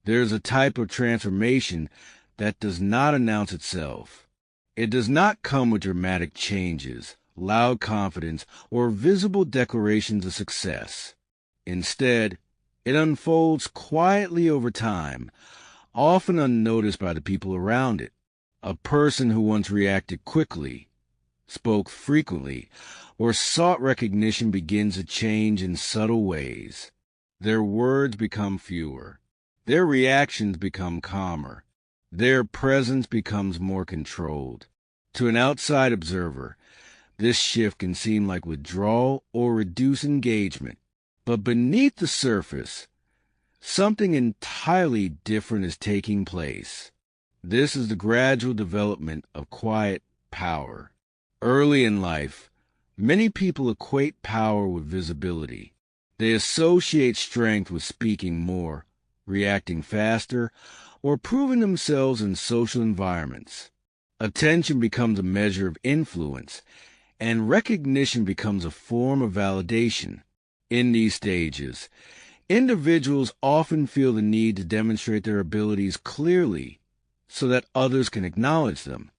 There's a type of transformation that does not announce itself. It does not come with dramatic changes, loud confidence, or visible declarations of success. Instead, it unfolds quietly over time, often unnoticed by the people around it. A person who once reacted quickly, spoke frequently, or sought recognition begins to change in subtle ways. Their words become fewer. Their reactions become calmer. Their presence becomes more controlled. To an outside observer, this shift can seem like withdrawal or reduced engagement. But beneath the surface, something entirely different is taking place. This is the gradual development of quiet power. Early in life, many people equate power with visibility. They associate strength with speaking more, reacting faster, or proving themselves in social environments. Attention becomes a measure of influence, and recognition becomes a form of validation. In these stages, individuals often feel the need to demonstrate their abilities clearly so that others can acknowledge them.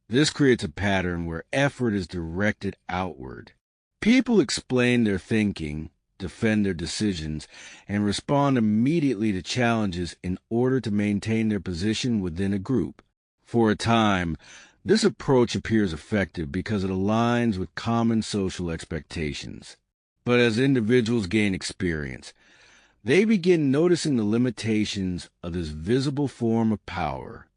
This creates a pattern where effort is directed outward. People explain their thinking, defend their decisions, and respond immediately to challenges in order to maintain their position within a group. For a time, this approach appears effective because it aligns with common social expectations. But as individuals gain experience, they begin noticing the limitations of this visible form of power.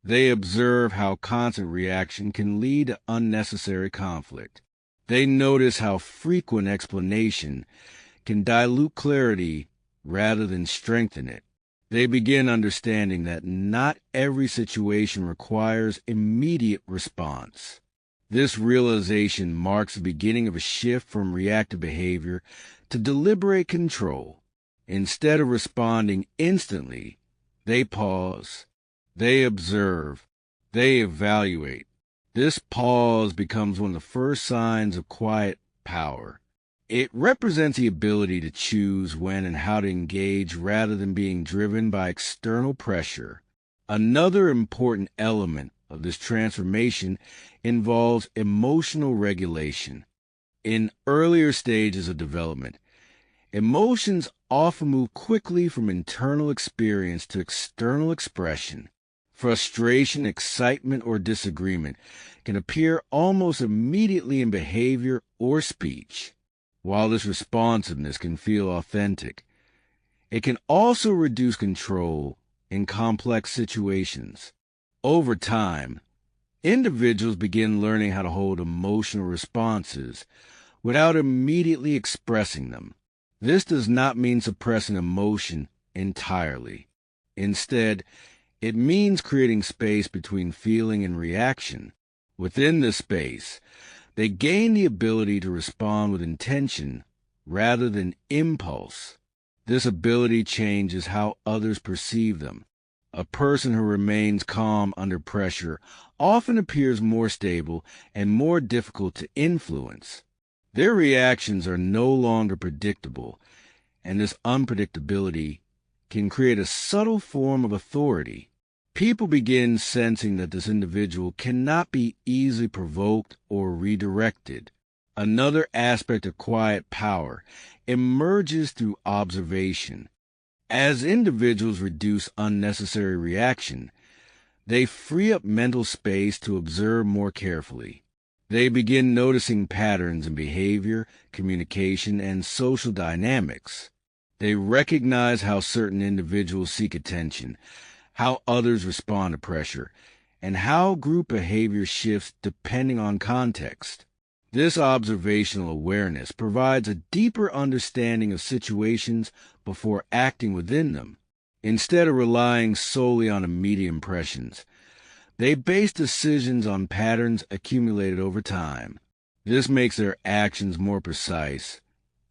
They observe how constant reaction can lead to unnecessary conflict. They notice how frequent explanation can dilute clarity rather than strengthen it. They begin understanding that not every situation requires immediate response. This realization marks the beginning of a shift from reactive behavior to deliberate control. Instead of responding instantly, they pause, they observe, they evaluate. This pause becomes one of the first signs of quiet power. It represents the ability to choose when and how to engage rather than being driven by external pressure. Another important element of this transformation involves emotional regulation. In earlier stages of development, emotions often move quickly from internal experience to external expression. Frustration, excitement, or disagreement can appear almost immediately in behavior or speech. While this responsiveness can feel authentic, it can also reduce control in complex situations. Over time, individuals begin learning how to hold emotional responses without immediately expressing them. This does not mean suppressing emotion entirely. Instead, it means creating space between feeling and reaction. Within this space, they gain the ability to respond with intention rather than impulse. This ability changes how others perceive them. A person who remains calm under pressure often appears more stable and more difficult to influence. Their reactions are no longer predictable, and this unpredictability can create a subtle form of authority. People begin sensing that this individual cannot be easily provoked or redirected. Another aspect of quiet power emerges through observation. As individuals reduce unnecessary reaction, they free up mental space to observe more carefully. They begin noticing patterns in behavior, communication, and social dynamics. They recognize how certain individuals seek attention, how others respond to pressure, and how group behavior shifts depending on context. This observational awareness provides a deeper understanding of situations before acting within them. Instead of relying solely on immediate impressions, they base decisions on patterns accumulated over time. This makes their actions more precise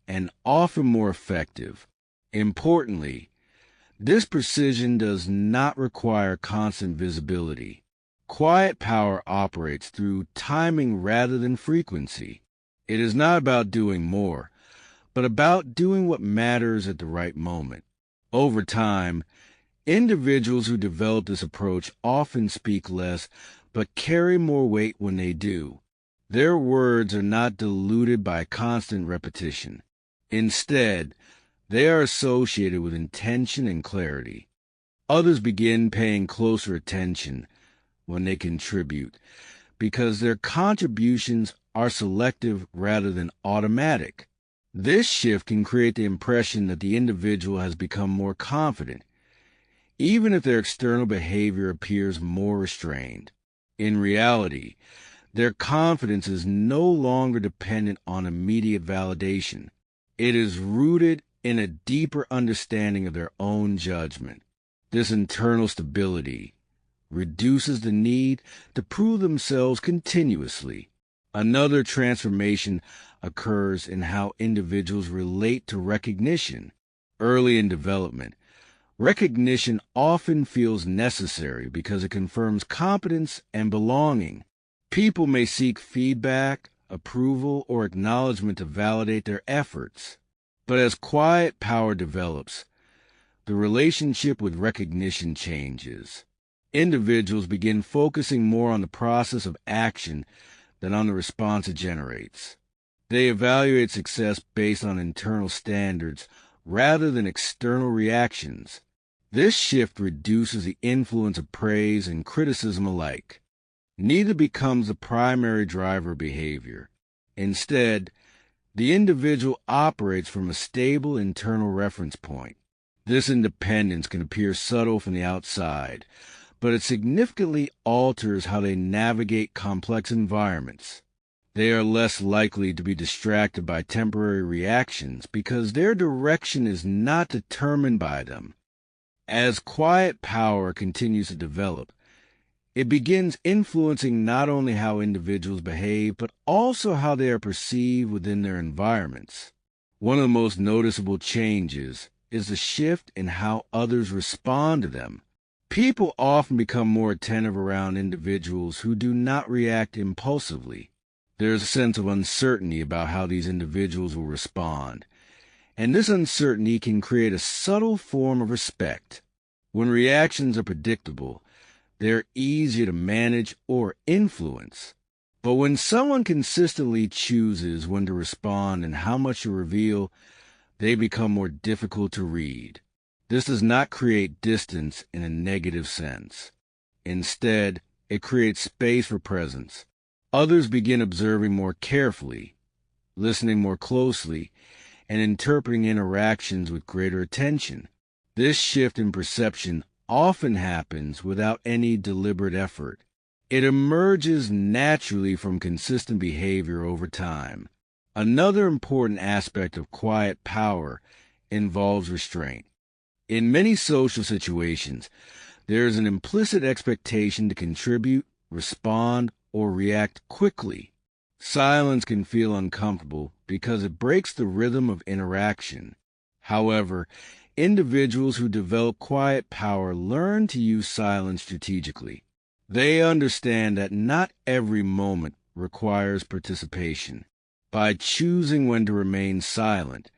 and often more effective. Importantly, this precision does not require constant visibility. Quiet power operates through timing rather than frequency. It is not about doing more, but about doing what matters at the right moment. Over time, Individuals who develop this approach often speak less, but carry more weight when they do. Their words are not diluted by constant repetition. Instead, they are associated with intention and clarity. Others begin paying closer attention when they contribute, because their contributions are selective rather than automatic. This shift can create the impression that the individual has become more confident, even if their external behavior appears more restrained. In reality, their confidence is no longer dependent on immediate validation. It is rooted in a deeper understanding of their own judgment. This internal stability reduces the need to prove themselves continuously. Another transformation occurs in how individuals relate to recognition. Early in development, recognition often feels necessary because it confirms competence and belonging. People may seek feedback, approval, or acknowledgement to validate their efforts. But as quiet power develops, the relationship with recognition changes. Individuals begin focusing more on the process of action than on the response it generates. They evaluate success based on internal standards rather than external reactions. This shift reduces the influence of praise and criticism alike. Neither becomes the primary driver of behavior. Instead, the individual operates from a stable internal reference point. This independence can appear subtle from the outside, but it significantly alters how they navigate complex environments. They are less likely to be distracted by temporary reactions because their direction is not determined by them. As quiet power continues to develop, it begins influencing not only how individuals behave, but also how they are perceived within their environments. One of the most noticeable changes is the shift in how others respond to them. People often become more attentive around individuals who do not react impulsively. There is a sense of uncertainty about how these individuals will respond, and this uncertainty can create a subtle form of respect. When reactions are predictable, they're easier to manage or influence. But when someone consistently chooses when to respond and how much to reveal, they become more difficult to read. This does not create distance in a negative sense. Instead, it creates space for presence. Others begin observing more carefully, listening more closely, and interpreting interactions with greater attention. This shift in perception often happens without any deliberate effort. It emerges naturally from consistent behavior over time. Another important aspect of quiet power involves restraint. In many social situations, there is an implicit expectation to contribute, respond, or react quickly. Silence can feel uncomfortable because it breaks the rhythm of interaction. However, individuals who develop quiet power learn to use silence strategically. They understand that not every moment requires participation. By choosing when to remain silent,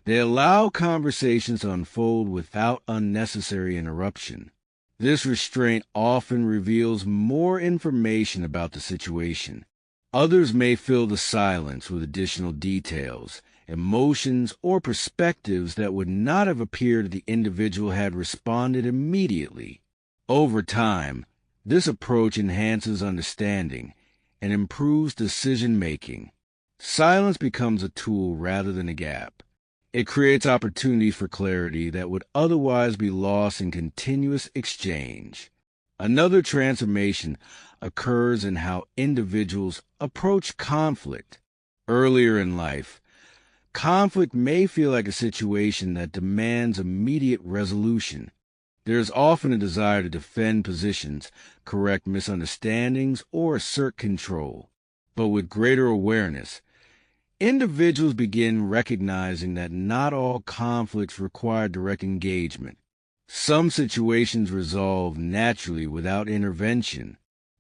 they allow conversations to unfold without unnecessary interruption. This restraint often reveals more information about the situation. Others may fill the silence with additional details, emotions, or perspectives that would not have appeared if the individual had responded immediately. Over time, this approach enhances understanding and improves decision-making. Silence becomes a tool rather than a gap. It creates opportunities for clarity that would otherwise be lost in continuous exchange. Another transformation occurs in how individuals approach conflict. Earlier in life, conflict may feel like a situation that demands immediate resolution. There is often a desire to defend positions, correct misunderstandings, or assert control. But with greater awareness, individuals begin recognizing that not all conflicts require direct engagement. Some situations resolve naturally without intervention.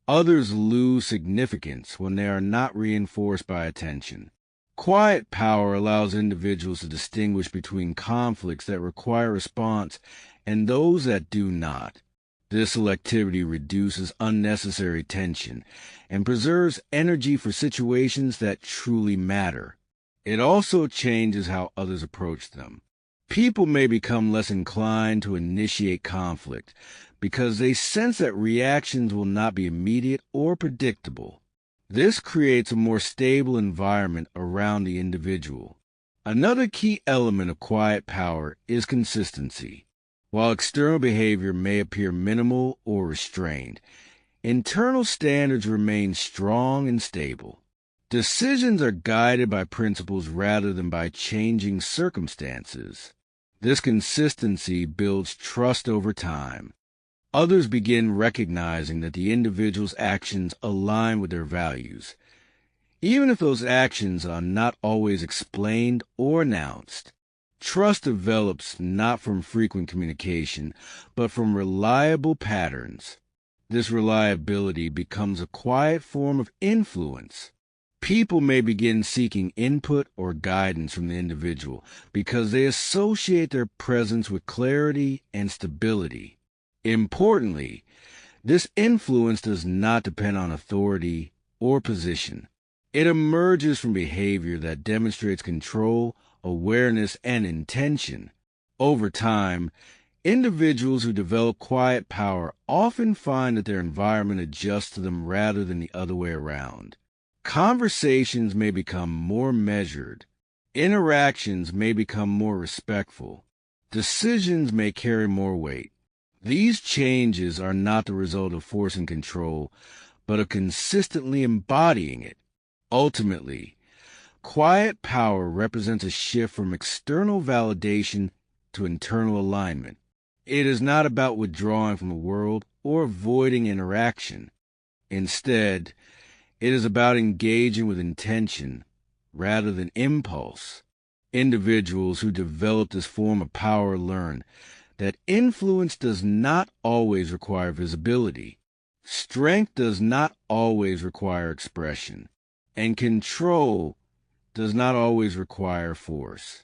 Others lose significance when they are not reinforced by attention. Quiet power allows individuals to distinguish between conflicts that require response and those that do not. This selectivity reduces unnecessary tension and preserves energy for situations that truly matter. It also changes how others approach them. People may become less inclined to initiate conflict because they sense that reactions will not be immediate or predictable. This creates a more stable environment around the individual. Another key element of quiet power is consistency. While external behavior may appear minimal or restrained, internal standards remain strong and stable. Decisions are guided by principles rather than by changing circumstances. This consistency builds trust over time. Others begin recognizing that the individual's actions align with their values, even if those actions are not always explained or announced. Trust develops not from frequent communication, but from reliable patterns. This reliability becomes a quiet form of influence. People may begin seeking input or guidance from the individual because they associate their presence with clarity and stability. Importantly, this influence does not depend on authority or position. It emerges from behavior that demonstrates control, awareness, and intention. Over time, individuals who develop quiet power often find that their environment adjusts to them rather than the other way around. Conversations may become more measured. Interactions may become more respectful. Decisions may carry more weight. These changes are not the result of force and control, but of consistently embodying it. Ultimately, quiet power represents a shift from external validation to internal alignment. It is not about withdrawing from the world or avoiding interaction. Instead, it is about engaging with intention rather than impulse. Individuals who develop this form of power learn that influence does not always require visibility. Strength does not always require expression. And control does not always require force.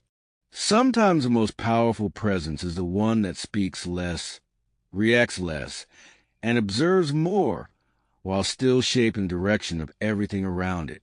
Sometimes the most powerful presence is the one that speaks less, reacts less, and observes more, while still shaping the direction of everything around it.